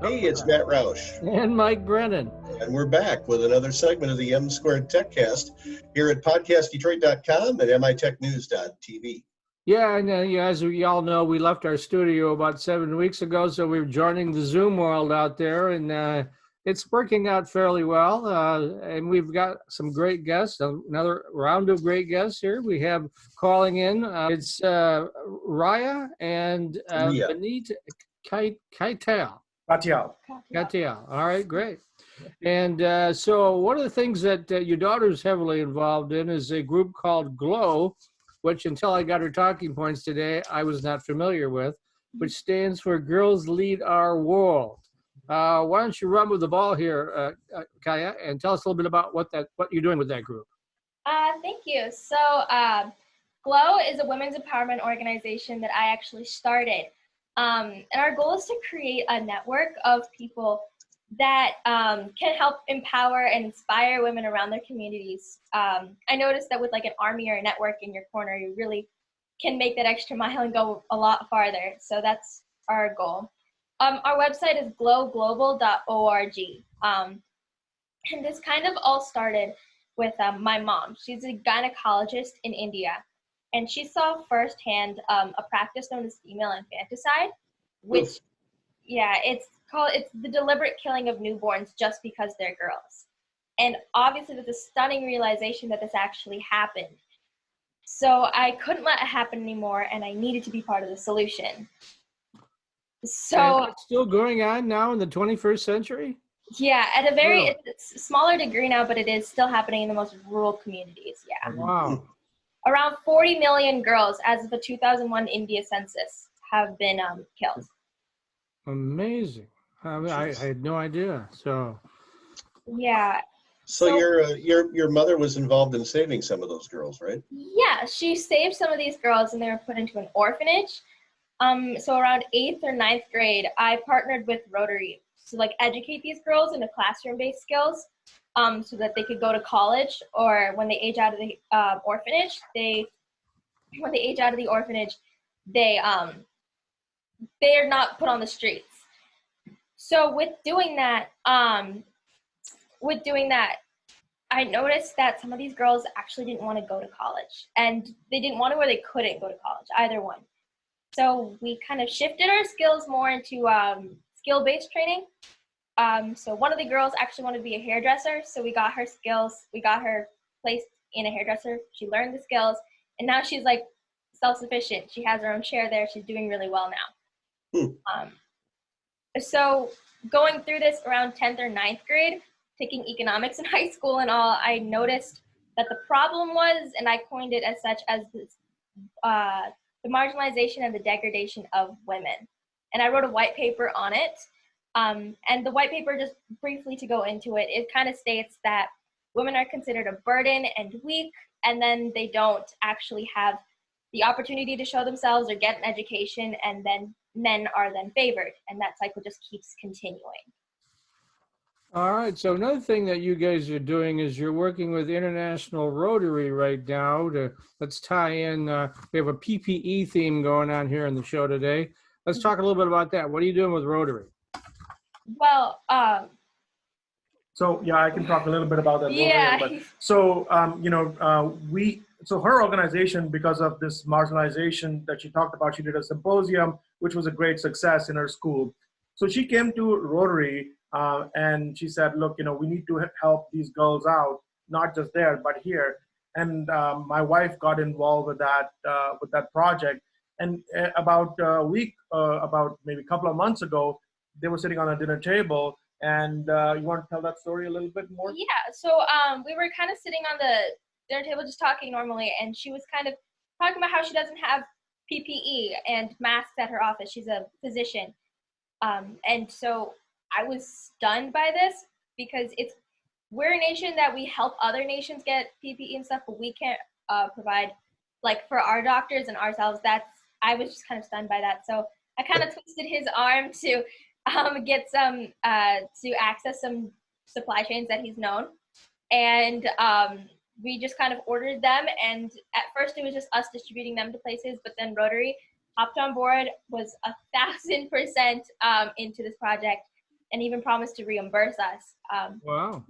Hey, it's Matt Roush, And Mike Brennan. and we're back with another segment of the M Squared TechCast here at podcastdetroit.com and MITechNews.TV. Yeah, and as we all know, we left our studio about 7 weeks ago, so we're joining the Zoom world out there, and it's working out fairly well. And we've got some great guests, another round of great guests here. We have calling in, it's Riya and Riya. Vineet Katial. Katial. All right, great. And so one of the things that your daughter's heavily involved in is a group called GLOW, which until I got her talking points today, I was not familiar with, which stands for Girls Lead Our World. Why don't you run with the ball here, Kaya, and tell us a little bit about what you're doing with that group. Thank you. So GLOW is a women's empowerment organization that I actually started. And our goal is to create a network of people that can help empower and inspire women around their communities. I noticed that with like an army or a network in your corner, you really can make that extra mile and go a lot farther. So that's our goal. Our website is glowglobal.org. And this kind of all started with my mom. She's a gynecologist in India. And she saw firsthand a practice known as female infanticide, which, it's the deliberate killing of newborns just because they're girls. And obviously there's a stunning realization that this actually happened. So I couldn't let it happen anymore, and I needed to be part of the solution. So it's still going on now in the 21st century? Yeah, at a very it's smaller degree now, but it is still happening in the most rural communities. Yeah. Wow. Around 40 million girls, as of the 2001 India census, have been killed. Amazing. I had no idea. So. Yeah. So your mother was involved in saving some of those girls, right? Yeah, she saved some of these girls, and they were put into an orphanage. So around 8th or 9th grade, I partnered with Rotary to educate these girls into classroom-based skills. So that they could go to college, or when they age out of the orphanage, they are not put on the streets. So with doing that, I noticed that some of these girls actually didn't want to go to college, and they didn't want to, or they couldn't go to college, either one. So we kind of shifted our skills more into skill-based training. So one of the girls actually wanted to be a hairdresser, so we got her skills. We got her placed in a hairdresser. She learned the skills, and now she's self-sufficient. She has her own chair there. She's doing really well now. So going through this around 10th or 9th grade, taking economics in high school and all, I noticed that the problem was, and I coined it as such, as this, the marginalization and the degradation of women. And I wrote a white paper on it. And the white paper, just briefly to go into it, it kind of states that women are considered a burden and weak, and then they don't actually have the opportunity to show themselves or get an education, and then men are then favored, and that cycle just keeps continuing. All right, so another thing that you guys are doing is you're working with International Rotary right now let's tie in, we have a PPE theme going on here in the show today. Let's talk a little bit about that. What are you doing with Rotary? Well, so yeah, I can talk a little bit about that. Yeah. But so so her organization, because of this marginalization that she talked about, she did a symposium, which was a great success in her school. So she came to Rotary and she said, look, we need to help these girls out, not just there, but here. And my wife got involved with that project. And about maybe a couple of months ago, they were sitting on a dinner table, and you want to tell that story a little bit more? Yeah, so we were kind of sitting on the dinner table just talking normally, and she was kind of talking about how she doesn't have PPE and masks at her office. She's a physician. And so I was stunned by this, because we're a nation that we help other nations get PPE and stuff, but we can't provide, for our doctors and ourselves. I was just kind of stunned by that. So I kind of twisted his arm to get some, to access some supply chains that he's known. And we just kind of ordered them. And at first it was just us distributing them to places, but then Rotary hopped on board, was 1,000% into this project, and even promised to reimburse us. Wow.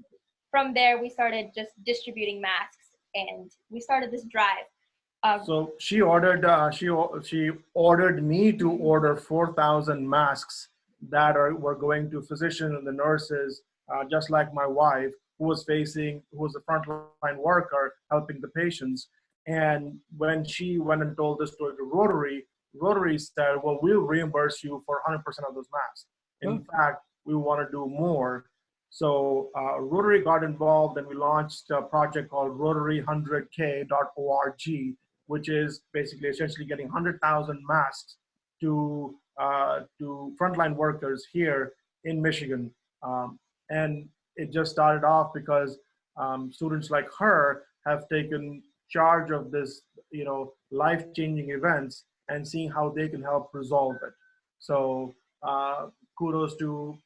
From there, we started just distributing masks, and we started this drive. So she ordered she ordered me to order 4,000 masks that were going to physicians and the nurses, just like my wife, who was a frontline worker helping the patients. And when she went and told this story to Rotary said, well, we'll reimburse you for 100% of those masks. In fact, we want to do more. So Rotary got involved, and we launched a project called Rotary100k.org, which is basically essentially getting 100,000 masks to frontline workers here in Michigan. And it just started off because students like her have taken charge of this, life-changing events and seeing how they can help resolve it. So kudos to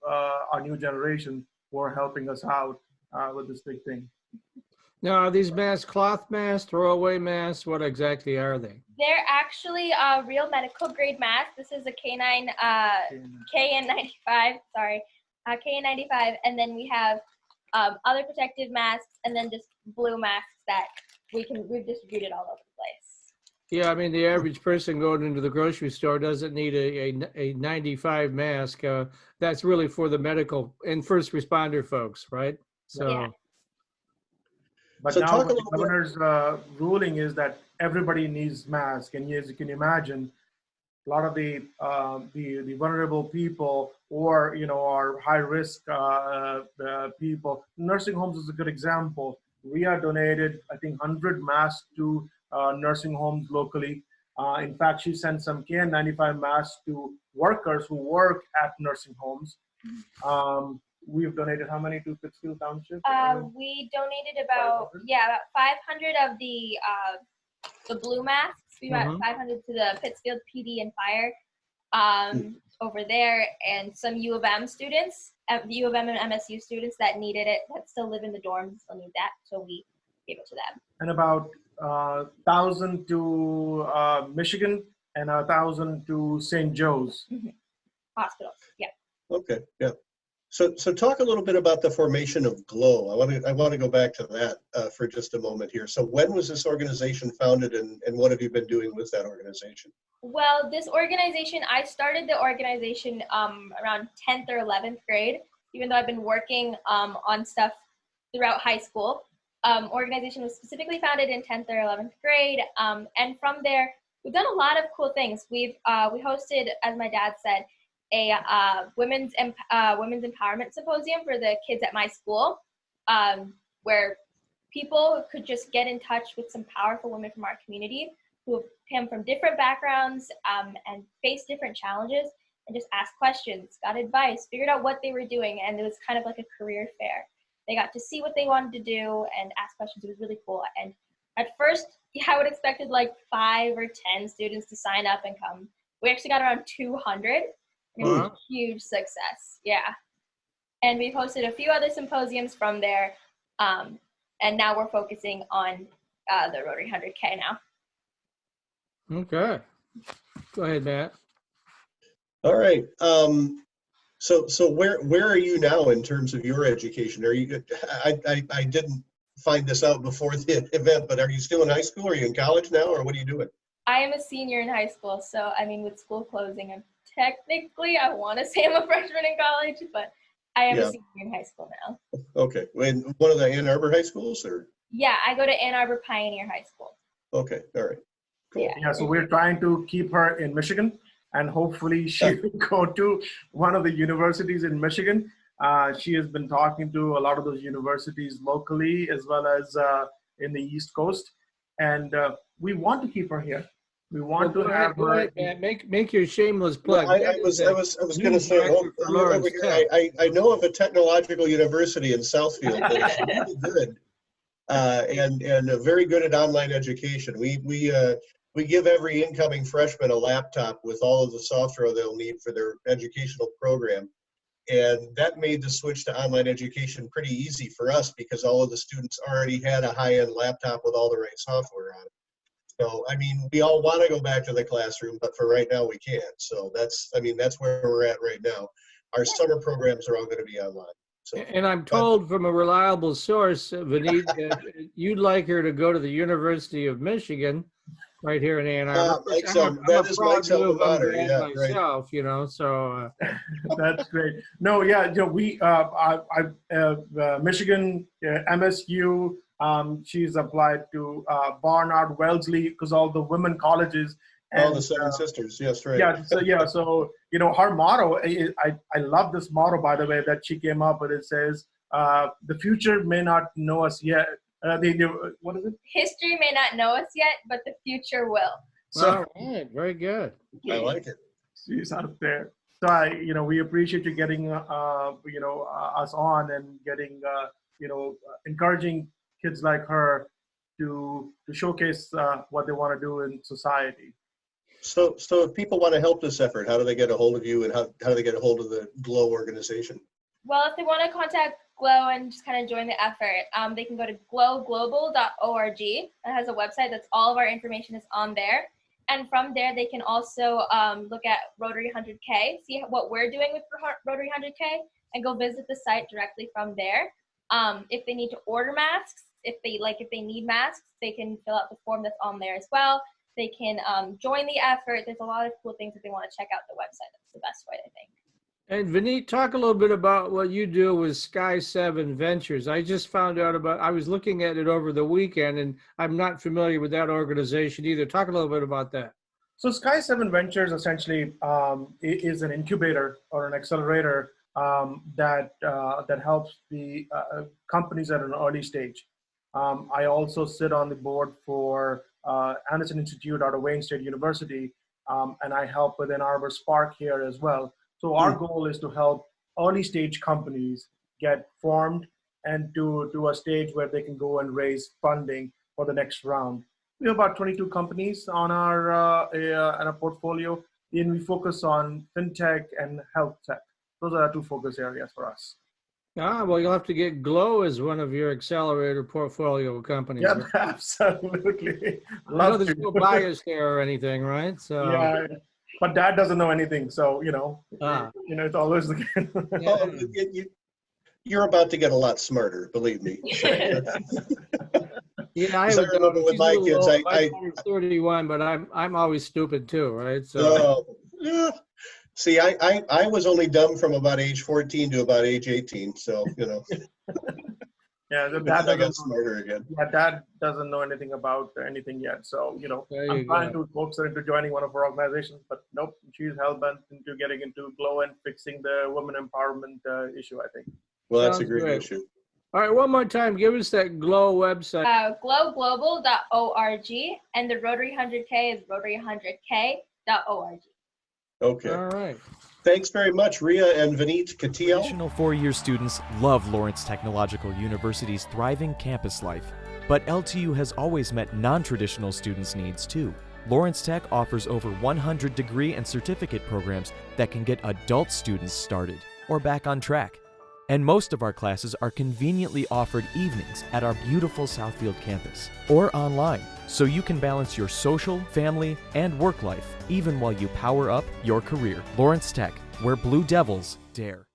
our new generation for helping us out with this big thing. Now, are these masks cloth masks, throwaway masks? What exactly are they? They're actually real medical grade masks. This is a KN95, KN95, and then we have other protective masks, and then just blue masks that we've distributed all over the place. Yeah, I mean, the average person going into the grocery store doesn't need a 95 mask. That's really for the medical and first responder folks, right? So. Yeah. But now the governor's ruling is that everybody needs masks, and as you can imagine, a lot of the vulnerable people, or our high risk people. Nursing homes is a good example. Riya donated, I think, 100 masks to nursing homes locally. In fact, she sent some KN95 masks to workers who work at nursing homes. We've donated how many to Pittsfield Township? We donated about 500 of the blue masks. We got 500 to the Pittsfield PD and Fire over there, and some U of M students, U of M and MSU students that needed it, that still live in the dorms, still need that, so we gave it to them. And about 1,000 to Michigan and 1,000 to St. Joe's. Hospitals, yeah. Okay, yeah. So talk a little bit about the formation of GLOW. I want to go back to that for just a moment here. So when was this organization founded, and what have you been doing with that organization? Well, this organization, I started the organization around 10th or 11th grade, even though I've been working on stuff throughout high school. Organization was specifically founded in 10th or 11th grade, and from there, we've done a lot of cool things. We hosted, as my dad said, a women's empowerment symposium for the kids at my school, where people could just get in touch with some powerful women from our community who have come from different backgrounds and faced different challenges, and just ask questions, got advice, figured out what they were doing, and it was kind of like a career fair. They got to see what they wanted to do and ask questions. It was really cool. And at first, I would have expected like 5 or 10 students to sign up and come. We actually got around 200. It was a huge success, yeah. And we've hosted a few other symposiums from there, and now we're focusing on the Rotary 100K now. Okay, go ahead, Matt. All right. So where are you now in terms of your education? Are you? I didn't find this out before the event, but are you still in high school? Are you in college now, or what are you doing? I am a senior in high school, so I mean, with school closing, I want to say I'm a freshman in college, but I am a senior in high school now. Okay, in one of the Ann Arbor high schools, or? Yeah, I go to Ann Arbor Pioneer High School. Okay, all right, cool. Yeah, so we're trying to keep her in Michigan, and hopefully she will go to one of the universities in Michigan. She has been talking to a lot of those universities locally, as well as in the East Coast, and we want to keep her here. We want to have her. Make your shameless plug. I was going to say, over here, I know of a technological university in Southfield that is really good and very good at online education. We give every incoming freshman a laptop with all of the software they'll need for their educational program. And that made the switch to online education pretty easy for us because all of the students already had a high-end laptop with all the right software on it. So, I mean, we all want to go back to the classroom, but for right now we can't. So that's where we're at right now. Our summer programs are all going to be online. So, And I'm told from a reliable source, Vineet, that you'd like her to go to the University of Michigan, right here in Ann Arbor. That is Mike's alma mater. Yeah, myself, right. So that's great. No, yeah, we Michigan, MSU. She's applied to Barnard, Wellesley, because all the women colleges. And, the Seven Sisters, yes, right. Yeah, so her motto. I love this motto, by the way, that she came up with. It says, "The future may not know us yet." What is it? History may not know us yet, but the future will. So, all right, very good. I like it. She's out there. So we appreciate you getting us on and getting encouraging kids like her to showcase what they want to do in society. So if people want to help this effort, how do they get a hold of you, and how do they get a hold of the GLOW organization? Well, if they want to contact GLOW and just kind of join the effort, they can go to glowglobal.org. It has a website that's all of our information is on there. And from there, they can also look at Rotary 100K, see what we're doing with Rotary 100K, and go visit the site directly from there. If they need to order masks, if they need masks, they can fill out the form that's on there as well. They can join the effort. There's a lot of cool things if they want to check out the website. That's the best way, I think. And Vineet, talk a little bit about what you do with Sky 7 Ventures. I just found out I was looking at it over the weekend, and I'm not familiar with that organization either. Talk a little bit about that. So Sky 7 Ventures essentially is an incubator or an accelerator that helps the companies at an early stage. I also sit on the board for Anderson Institute out of Wayne State University, and I help with Ann Arbor Spark here as well. So our goal is to help early stage companies get formed and to a stage where they can go and raise funding for the next round. We have about 22 companies on our portfolio, and we focus on fintech and health tech. Those are the two focus areas for us. Well, you'll have to get GLOW as one of your accelerator portfolio companies. Yeah, absolutely. I know there's no bias there or anything, right? So yeah, but Dad doesn't know anything, so it's always the You're about to get a lot smarter, believe me. Yeah, I remember with my kids, I'm 31, but I'm always stupid too, right? So. Yeah. See, I was only dumb from about age 14 to about age 18, so Yeah, I got smarter again. Yeah, Dad doesn't know anything about anything yet, so I'm trying to coax her into joining one of our organizations, but nope, she's hell-bent into getting into GLOW and fixing the women empowerment issue, I think. Well, that's a great issue. All right, one more time, give us that GLOW website. Glowglobal.org, and the Rotary 100K is rotary100k.org. Okay. All right. Thanks very much, Riya and Vineet Katial. Traditional four-year students love Lawrence Technological University's thriving campus life, but LTU has always met non-traditional students' needs too. Lawrence Tech offers over 100 degree and certificate programs that can get adult students started or back on track. And most of our classes are conveniently offered evenings at our beautiful Southfield campus or online, so you can balance your social, family, and work life even while you power up your career. Lawrence Tech, where Blue Devils dare.